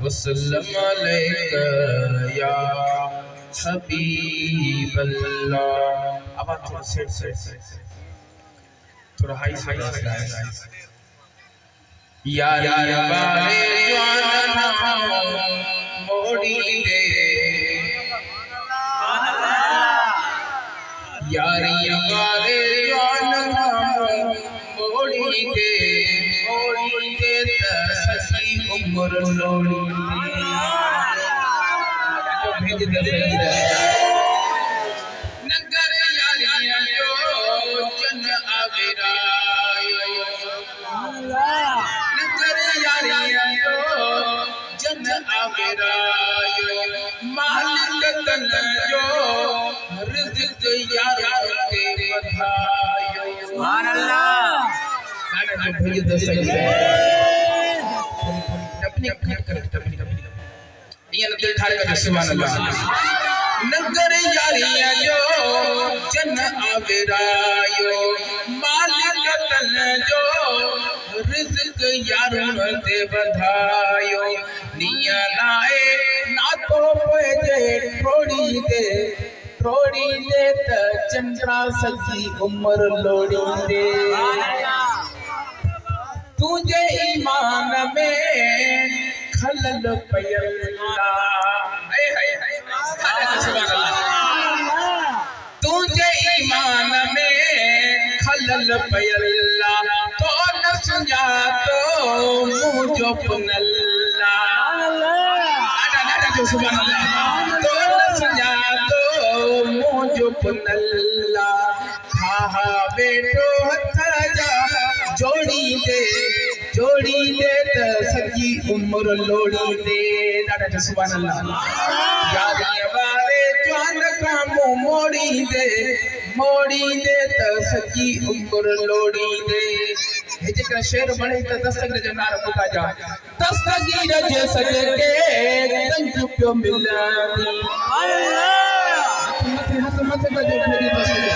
वसल्लम अलैका या हबीब अल्लाह। अब आप थोड़ा सेट थोड़ा हाई यार बारे जाना मोड़ी रे यारी बारे जाना मोड़ी दे ससी उम्र लोड़ी भेज दे नगर यारिया जो जन आवेरायो नगर यारिया जो जन आवेरायो मालिक तन जो रिज़्क़ यार के बधायो सुभान अल्लाह। गाना जो भेज दे सही से अपनी कर ये दिल ठार का सुभान अल्लाह। नगर यारिया जो जन आवेरायो मालिक तन जो रिज़्क़ यारों ते बधायो निया लाए ना तो पैजे थोड़ी दे त चंद्रा सजी उम्र लोड़ी दे तुझे ईमान में खलल पयल्ला तुझे ईमान में खलल पयल्ला तो न सुझा तो मुझो पुनल्ला सुभान अल्लाह तो न सुझा तो मुझो पुनल्ला हा बेटो हथ जा जोड़ी दे त सजी उम्र लोड़ी दे दादा सुभान अल्लाह। यारी वाले जान का मोड़ी दे त सजी उम्र लोड़ी दे हे जेकर शेर बणे त दस्तगीर जो नारो पुठा जा दस्तगीर जे सदके गंज पियो मिलंदी हाथ मथे का जो मेरी दस्तगीर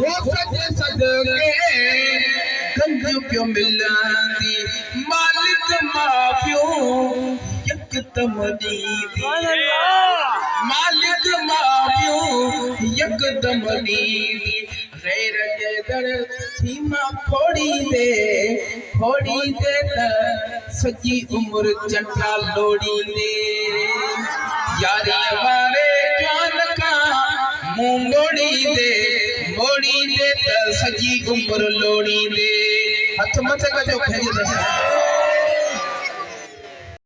वो सजे सदके गंज पियो मिलंदी मालिक माफियो यकदम दीदी मालिक माफियो यकदम दीदी गैर के दर सीमा खोड़ी दे त सजी उम्र चंटा लोड़ी दे यारी वाले जान का मुंह मोड़ी दे त सजी उम्र लोड़ी दे हथ मथे का जो भेज दे